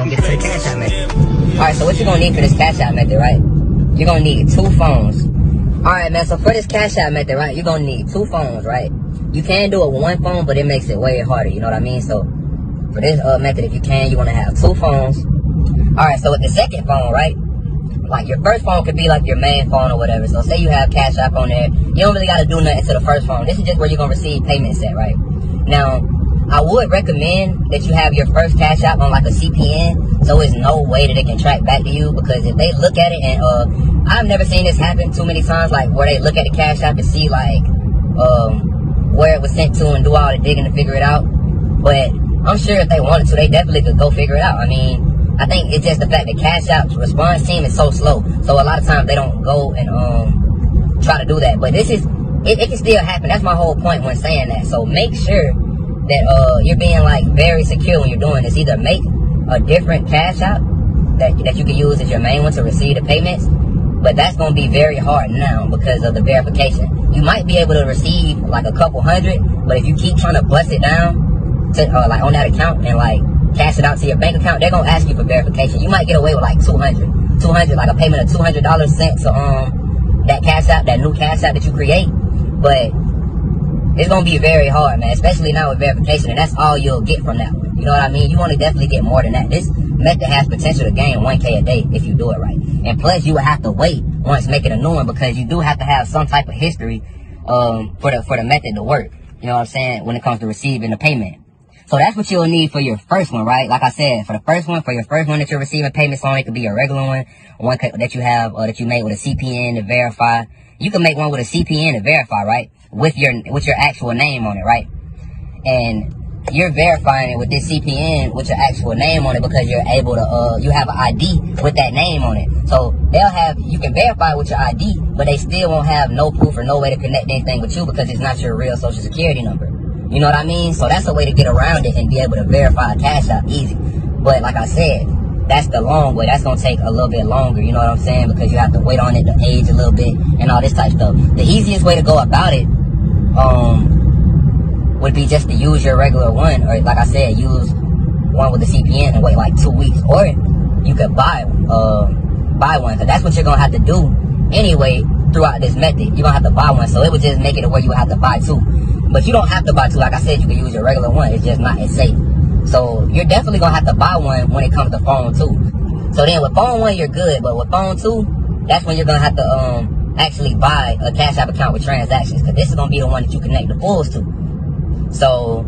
gonna get to the CashApp method. Alright, so what you're gonna need for this CashApp method, right? You're gonna need 2 phones. Alright, man, so for this CashApp method, right, you're gonna need 2 phones, right? You can do it with 1 phone, but it makes it way harder, you know what I mean? So for this method, if you can, you wanna have 2 phones. Alright, so with the second phone, right? Like your first phone could be like your main phone or whatever. So say you have CashApp on there, you don't really gotta do nothing to the first phone. This is just where you're gonna receive payments at, right? Now, I would recommend that you have your first CashApp on like a CPN, so there's no way that it can track back to you, because if they look at it, and I've never seen this happen too many times, like where they look at the CashApp and see like where it was sent to and do all the digging to figure it out. But I'm sure if they wanted to, they definitely could go figure it out. I mean, I think it's just the fact that CashApp's response team is so slow, so a lot of times they don't go and try to do that. But this is, it can still happen. That's my whole point when saying that. So make sure that you're being like very secure when you're doing this. Either make a different CashApp that you can use as your main one to receive the payments, but that's going to be very hard now because of the verification. You might be able to receive like a couple hundred, but if you keep trying to bust it down to like on that account and like cash it out to your bank account, they're going to ask you for verification. You might get away with like 200, like a payment of $200 sent to that CashApp, that new CashApp that you create. But it's going to be very hard, man, especially now with verification, and that's all you'll get from that one. You know what I mean? You want to definitely get more than that. This method has potential to gain 1K a day if you do it right. And plus, you would have to wait once making a new one, because you do have to have some type of history for the method to work. You know what I'm saying? When it comes to receiving the payment. So that's what you'll need for your first one, right? Like I said, for your first one that you're receiving payments on, it could be a regular one that you have, or that you made with a CPN to verify. You can make one with a CPN to verify, right? With your actual name on it, right? And you're verifying it with this CPN with your actual name on it, because you're able to, you have an ID with that name on it. So you can verify it with your ID, but they still won't have no proof or no way to connect anything with you, because it's not your real social security number. You know what I mean? So that's a way to get around it and be able to verify a CashApp easy. But like I said, that's the long way. That's going to take a little bit longer, you know what I'm saying? Because you have to wait on it to age a little bit and all this type of stuff. The easiest way to go about it would be just to use your regular one, or like I said, use one with the CPN and wait like 2 weeks. Or you could buy one, because that's what you're going to have to do anyway throughout this method. You're going to have to buy one, so it would just make it to where you would have to buy 2. But you don't have to buy 2. Like I said, you can use your regular one. It's just not as safe. So you're definitely going to have to buy one when it comes to phone 2. So then with phone 1, you're good. But with phone 2, that's when you're going to have to actually buy a CashApp account with transactions, because this is going to be the one that you connect the Fullz to. So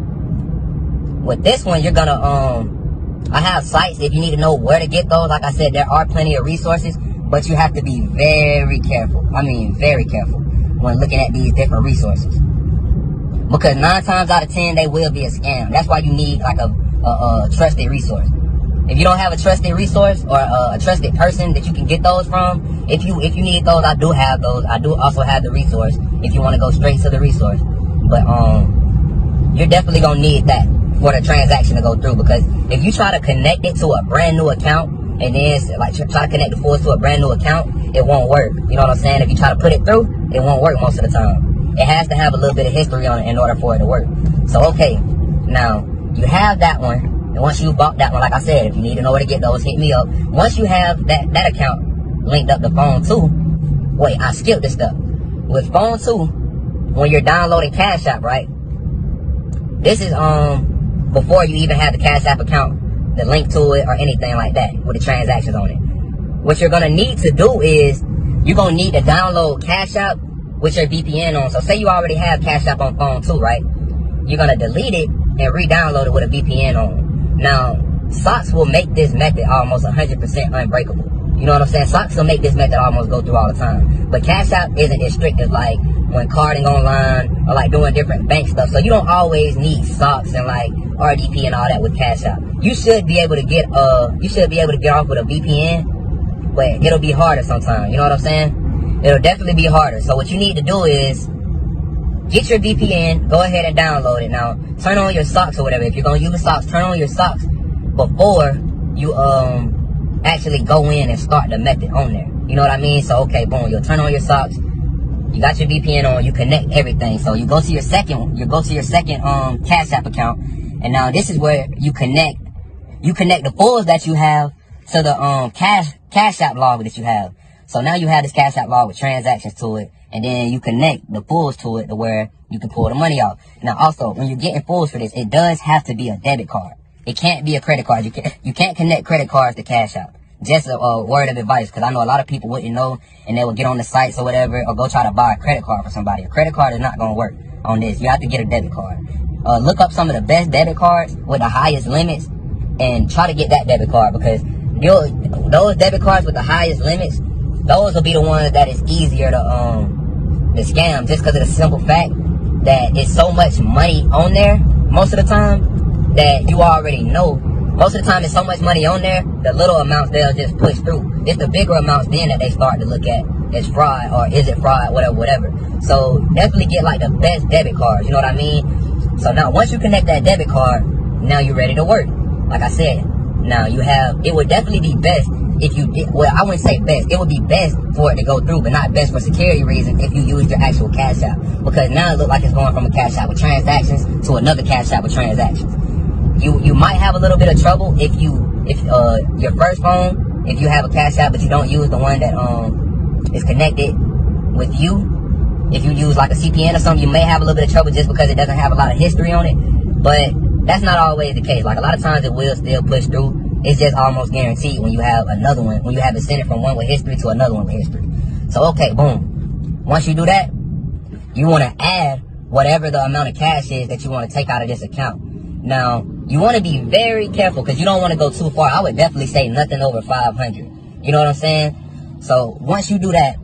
with this one, you're going to, I have sites if you need to know where to get those. Like I said, there are plenty of resources, but you have to be very careful. I mean, very careful when looking at these different resources. Because 9 times out of 10, they will be a scam. That's why you need like a trusted resource. If you don't have a trusted resource or a trusted person that you can get those from, if you need those, I do have those. I do also have the resource if you want to go straight to the resource. But you're definitely gonna need that for the transaction to go through, because if you try to connect it to a brand new account and then like try to connect the Fullz to a brand new account, it won't work. You know what I'm saying? If you try to put it through, it won't work most of the time. It has to have a little bit of history on it in order for it to work. So, okay, now, you have that one. And once you bought that one, like I said, if you need to know where to get those, hit me up. Once you have that account linked up to phone 2, wait, I skipped this stuff. With phone 2, when you're downloading CashApp, right? This is before you even have the CashApp account, the link to it or anything like that with the transactions on it. What you're going to need to do is, you're going to need to download CashApp with your VPN on. So say you already have CashApp on phone 2, right? You're going to delete it and re-download it with a VPN on. Now, socks will make this method almost 100% unbreakable. You know what I'm saying? Socks will make this method almost go through all the time. But CashApp isn't as strict as like when carding online or like doing different bank stuff. So you don't always need socks and like RDP and all that with CashApp. You should be able to get off with a VPN, but it'll be harder sometimes. You know what I'm saying? It'll definitely be harder. So what you need to do is get your VPN, go ahead and download it. Now, turn on your socks or whatever. If you're going to use socks, turn on your socks before you actually go in and start the method on there. You know what I mean? So, okay, boom, you'll turn on your socks. You got your VPN on, you connect everything. So you go to your second CashApp account, and now this is where you connect you connect the Fullz that you have to the CashApp log that you have. So now you have this CashApp log with transactions to it, and then you connect the Fullz to it to where you can pull the money out. Now also, when you're getting Fullz for this, it does have to be a debit card. It can't be a credit card. You can't connect credit cards to CashApp. Just a word of advice, because I know a lot of people wouldn't know, and they will get on the sites or whatever, or go try to buy a credit card for somebody. A credit card is not going to work on this. You have to get a debit card. Look up some of the best debit cards with the highest limits, and try to get that debit card, because those debit cards with the highest limits, those will be the ones that is easier to scam, just because of the simple fact that it's so much money on there most of the time that you already know. Most of the time, it's so much money on there, the little amounts they'll just push through. It's the bigger amounts then that they start to look at as fraud, or is it fraud, whatever. So definitely get like the best debit cards, you know what I mean? So now once you connect that debit card, now you're ready to work. Like I said, now it would definitely be best if you did, well, I wouldn't say best. It would be best for it to go through, but not best for security reasons if you use your actual Cash App. Because now it looks like it's going from a Cash App with transactions to another Cash App with transactions. You might have a little bit of trouble if your first phone, if you have a Cash App but you don't use the one that is connected with you. If you use like a CPN or something, you may have a little bit of trouble just because it doesn't have a lot of history on it. But that's not always the case. Like a lot of times it will still push through. It's just almost guaranteed when you have another one, when you have it sent it from one with history to another one with history. So okay, boom. Once you do that, you want to add whatever the amount of cash is that you want to take out of this account. Now, you want to be very careful because you don't want to go too far. I would definitely say nothing over 500. You know what I'm saying? So once you do that,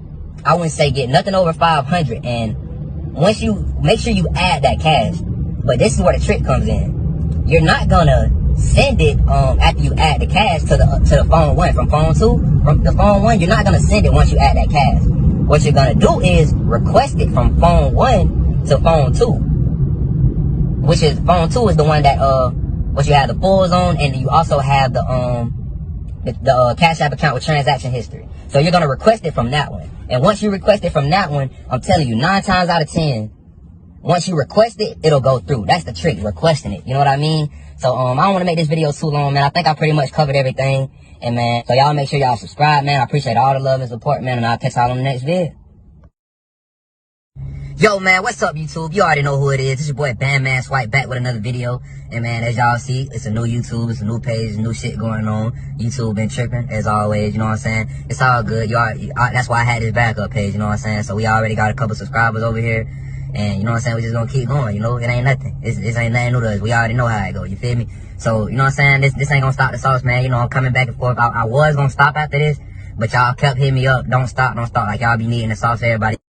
I wouldn't say get nothing over 500. And once you make sure you add that cash, but this is where the trick comes in. You're not gonna send it after you add the cash to the phone one. From phone two, from the phone one, you're not gonna send it once you add that cash. What you're gonna do is request it from phone one to phone two, which is phone two is the one that what you have the Fullz on, and you also have the Cash App account with transaction history. So you're gonna request it from that one. And once you request it from that one, I'm telling you, 9 times out of 10, once you request it, it'll go through. That's the trick, requesting it. You know what I mean? So I don't want to make this video too long, man. I think I pretty much covered everything. And man, so y'all make sure y'all subscribe, man. I appreciate all the love and support, man. And I'll catch y'all on the next vid. Yo, man, what's up, YouTube? You already know who it is. It's your boy Bandman Swipe back with another video. And man, as y'all see, it's a new YouTube, it's a new page, new shit going on. YouTube been tripping, as always, you know what I'm saying? It's all good. That's why I had this backup page, you know what I'm saying? So we already got a couple subscribers over here. And you know what I'm saying? We just gonna keep going, you know? It ain't nothing. This ain't nothing new to us. We already know how it go, you feel me? So, you know what I'm saying? This ain't gonna stop the sauce, man. You know, I'm coming back and forth. I was gonna stop after this, but y'all kept hitting me up. Don't stop. Like y'all be needing the sauce, everybody.